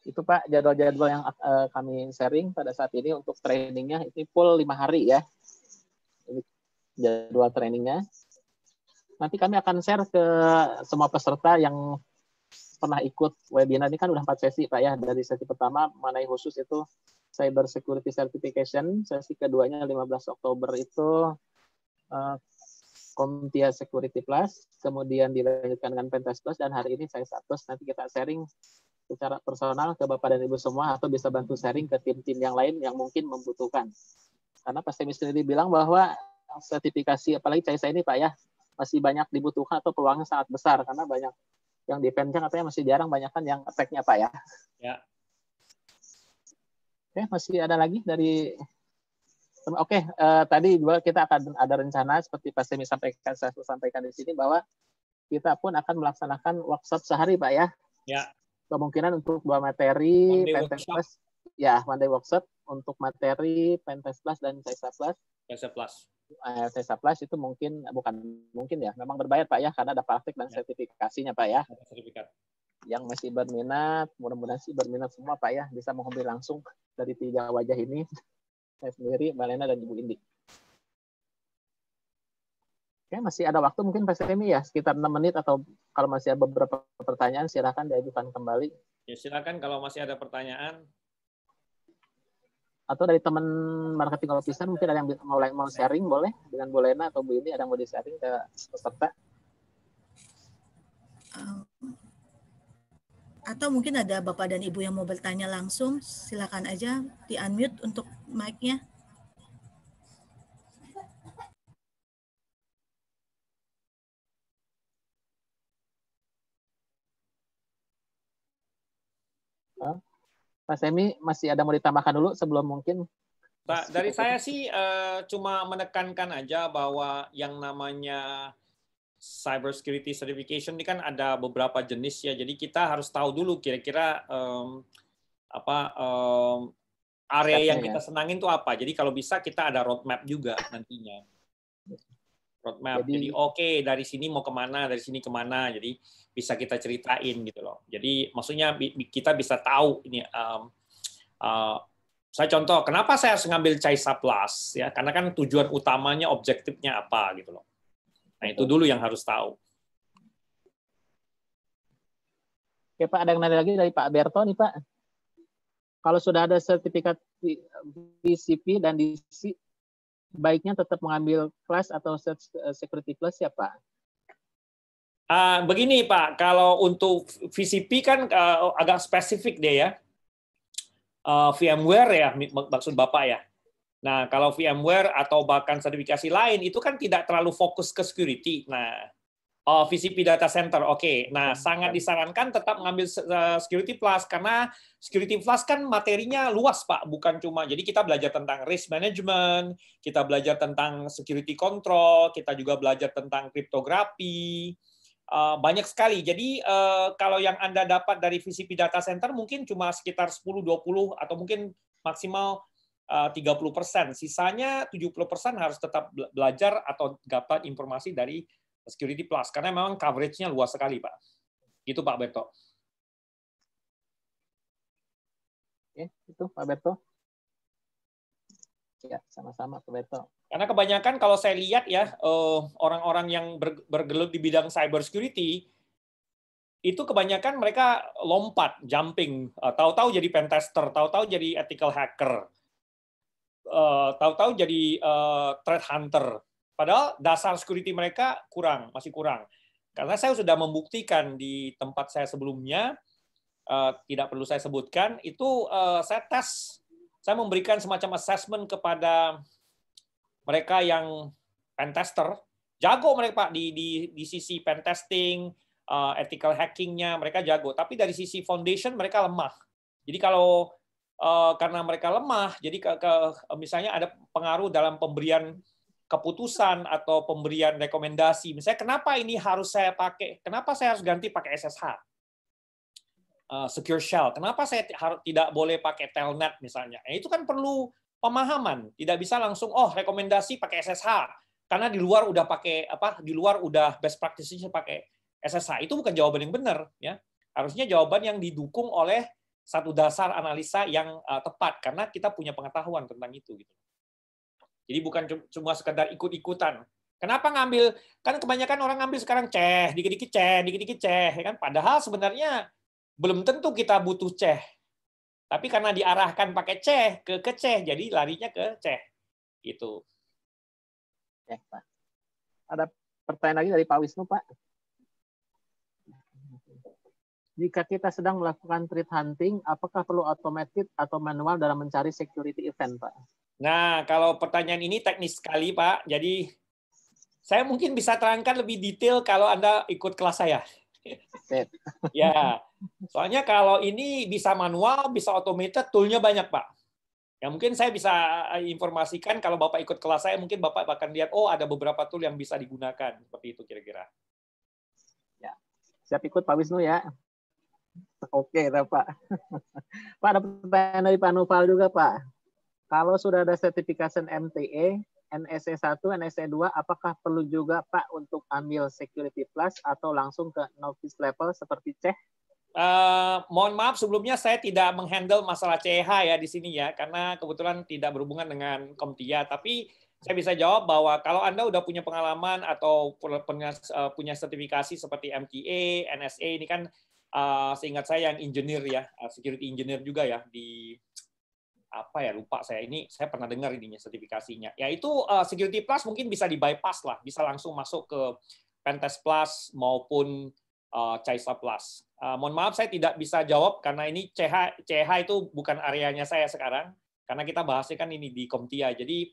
Itu Pak jadwal-jadwal yang kami sharing pada saat ini untuk trainingnya. Ini full 5 hari ya. Ini jadwal trainingnya. Nanti kami akan share ke semua peserta yang pernah ikut webinar ini, kan udah 4 sesi Pak ya. Dari sesi pertama mengenai khusus itu Cyber Security Certification, sesi keduanya 15 Oktober itu CompTIA Security Plus, kemudian dilanjutkan dengan Pentest Plus, dan hari ini CySA Plus. Nanti kita sharing secara personal ke Bapak dan Ibu semua, atau bisa bantu sharing ke tim-tim yang lain yang mungkin membutuhkan. Karena Pak Semi sendiri bilang bahwa sertifikasi, apalagi CySA ini Pak ya, masih banyak dibutuhkan atau peluangnya sangat besar, karena banyak yang defense-nya katanya masih jarang, banyak kan yang attack-nya Pak ya. Ya. Oke, masih ada lagi dari... Oke, tadi juga kita akan ada rencana seperti Pak Semi sampaikan, saya sampaikan di sini bahwa kita pun akan melaksanakan workshop sehari Pak ya. Ya. Kemungkinan untuk 2 materi Pentest Plus, ya one day workshop untuk materi Pentest Plus dan CySA Plus. CySA Plus. CySA Plus itu bukan mungkin ya, memang berbayar Pak ya, karena ada praktik dan sertifikasinya Pak ya. Sertifikat. Yang masih berminat, mudah-mudahan sih berminat semua Pak ya, bisa menghubungi langsung dari 3 wajah ini. Saya sendiri, Mbak Lena, dan Ibu Indi. Oke, masih ada waktu mungkin Pak Semi ya, sekitar 6 menit, atau kalau masih ada beberapa pertanyaan, silakan diajukan kembali. Ya, silakan kalau masih ada pertanyaan. Atau dari teman marketing officer, mungkin ada yang mau sharing, boleh? Dengan Bu Lena atau Bu Indi, ada yang mau di-sharing ke peserta? Atau mungkin ada Bapak dan Ibu yang mau bertanya langsung, silakan aja di-unmute untuk mic-nya. Pak Semi, masih ada mau ditambahkan dulu sebelum mungkin? Pak, dari saya sih cuma menekankan aja bahwa yang namanya cyber security certification ini kan ada beberapa jenis ya. Jadi kita harus tahu dulu kira-kira area yang kita senangin itu apa. Jadi kalau bisa kita ada roadmap juga nantinya. Roadmap. Jadi oke, dari sini mau kemana, dari sini kemana. Jadi bisa kita ceritain gitu loh. Jadi maksudnya kita bisa tahu ini. Saya contoh, kenapa saya harus ngambil CySA Plus ya? Karena kan tujuan utamanya, objektifnya apa gitu loh. Nah, itu dulu yang harus tahu. Oke, Pak, ada yang nanya lagi dari Pak Berto nih, Pak. Kalau sudah ada sertifikat VCP dan DC, baiknya tetap mengambil kelas atau security plus ya, Pak? Begini, Pak, kalau untuk VCP kan agak spesifik deh ya. VMware ya, maksud Bapak ya. Nah, kalau VMware atau bahkan sertifikasi lain, itu kan tidak terlalu fokus ke security. Nah, VCP Data Center, oke. Nah, sangat disarankan tetap mengambil Security Plus, karena Security Plus kan materinya luas, Pak. Bukan cuma, jadi kita belajar tentang risk management, kita belajar tentang security control, kita juga belajar tentang kriptografi, banyak sekali. Jadi, kalau yang Anda dapat dari VCP Data Center mungkin cuma sekitar 10-20, atau mungkin maksimal 30%. Sisanya 70% harus tetap belajar atau dapat informasi dari Security Plus, karena memang coverage-nya luas sekali, Pak. Itu Pak Berto. Oke, itu Pak Berto. Ya, sama-sama Pak Berto. Karena kebanyakan kalau saya lihat ya, orang-orang yang bergelut di bidang cyber security, itu kebanyakan mereka lompat, jumping, tahu-tahu jadi pentester, tahu-tahu jadi ethical hacker, tahu-tahu jadi threat hunter. Padahal dasar security mereka masih kurang. Karena saya sudah membuktikan di tempat saya sebelumnya, tidak perlu saya sebutkan, itu saya memberikan semacam assessment kepada mereka yang pentester, jago mereka Pak di sisi pentesting, ethical hacking-nya mereka jago, tapi dari sisi foundation mereka lemah. Jadi kalau karena mereka lemah, jadi misalnya ada pengaruh dalam pemberian keputusan atau pemberian rekomendasi. Misalnya, kenapa ini harus saya pakai? Kenapa saya harus ganti pakai SSH? Secure Shell. Kenapa saya tidak boleh pakai Telnet misalnya? Itu kan perlu pemahaman. Tidak bisa langsung, rekomendasi pakai SSH. Karena di luar udah pakai di luar udah best practices-nya pakai SSH. Itu bukan jawaban yang benar, ya. Harusnya jawaban yang didukung oleh satu dasar analisa yang tepat, karena kita punya pengetahuan tentang itu gitu. Jadi bukan cuma sekedar ikut-ikutan. Kenapa ngambil? Kan kebanyakan orang ngambil sekarang dikit-dikit ceh, ya kan? Padahal sebenarnya belum tentu kita butuh ceh. Tapi karena diarahkan pakai ceh ke ceh, jadi larinya ke ceh. Gitu. Ya, Pak. Ada pertanyaan lagi dari Pak Wisnu, Pak. Jika kita sedang melakukan threat hunting, apakah perlu automated atau manual dalam mencari security event, Pak? Nah, kalau pertanyaan ini teknis sekali, Pak. Jadi, saya mungkin bisa terangkan lebih detail kalau Anda ikut kelas saya. Ya, soalnya kalau ini bisa manual, bisa automated, tool-nya banyak, Pak. Ya, mungkin saya bisa informasikan kalau Bapak ikut kelas saya, mungkin Bapak akan lihat, oh ada beberapa tool yang bisa digunakan. Seperti itu kira-kira. Ya, siap ikut Pak Wisnu ya. Oke, Pak. Pak, ada pertanyaan dari Pak Noval juga, Pak. Kalau sudah ada sertifikasi MTE, NSE 1, NSE 2, apakah perlu juga, Pak, untuk ambil Security Plus atau langsung ke novice level seperti CEH? Mohon maaf sebelumnya saya tidak menghandle masalah CH ya di sini ya, karena kebetulan tidak berhubungan dengan Komtia. Tapi saya bisa jawab bahwa kalau Anda udah punya pengalaman atau punya sertifikasi seperti MTA, NSA, ini kan seingat saya yang engineer ya, security engineer juga ya di apa ya, lupa saya, ini saya pernah dengar ininya sertifikasinya. Ya itu Security Plus mungkin bisa di bypass lah, bisa langsung masuk ke Pentest Plus maupun CISA Plus. Mohon maaf saya tidak bisa jawab karena ini CH itu bukan areanya saya sekarang, karena kita bahasnya kan ini di Komtia. Jadi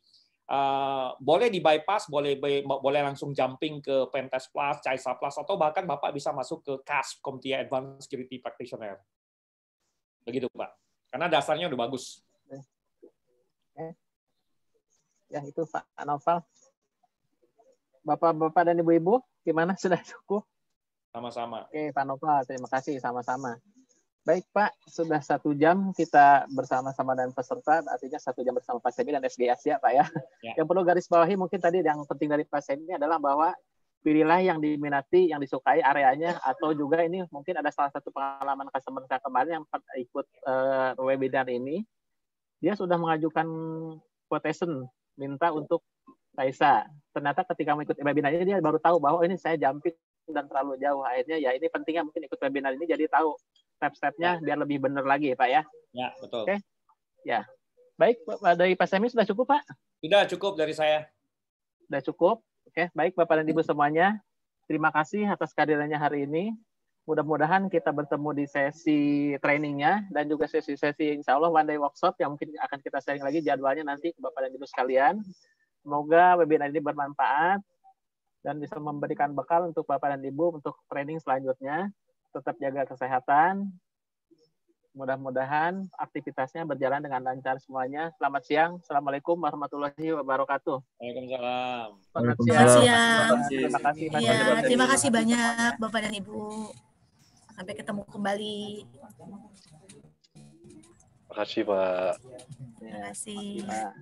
boleh di bypass, boleh langsung jumping ke Pentest Plus, CISA Plus, atau bahkan Bapak bisa masuk ke CASP, Komtia Advanced Security Practitioner. Begitu Pak. Karena dasarnya udah bagus. Ya itu Pak Noval. Bapak-bapak dan ibu-ibu, gimana, sudah cukup? Sama-sama. Oke, Pak Noval, terima kasih, sama-sama. Baik Pak, sudah 1 jam kita bersama-sama dan peserta, artinya 1 jam bersama Pak Semi dan SG Asia, Pak ya. Yang perlu garis bawahi mungkin tadi yang penting dari Pak Semi adalah bahwa pilihlah yang diminati, yang disukai areanya, atau juga ini mungkin ada salah satu pengalaman customer saya kemarin yang ikut webinar ini, dia sudah mengajukan quotation, minta untuk Kaisa. Ternyata ketika mengikuti webinar ini dia baru tahu bahwa ini saya jumping dan terlalu jauh. Akhirnya ya ini pentingnya mungkin ikut webinar ini jadi tahu step-stepnya biar lebih benar lagi Pak ya. Ya, betul. Oke. Ya. Baik, dari Pak Semi sudah cukup Pak? Sudah cukup dari saya. Sudah cukup. Oke, baik Bapak dan Ibu semuanya. Terima kasih atas kehadirannya hari ini. Mudah-mudahan kita bertemu di sesi trainingnya dan juga sesi-sesi insya Allah one day workshop yang mungkin akan kita sharing lagi jadwalnya nanti ke Bapak dan Ibu sekalian. Semoga webinar ini bermanfaat dan bisa memberikan bekal untuk Bapak dan Ibu untuk training selanjutnya. Tetap jaga kesehatan. Mudah-mudahan aktivitasnya berjalan dengan lancar semuanya. Selamat siang. Assalamualaikum warahmatullahi wabarakatuh. Waalaikumsalam. Selamat siang. Terima kasih. Ya, terima kasih banyak Bapak dan Ibu. Sampai ketemu kembali. Terima kasih Pak. Terima kasih. Pak.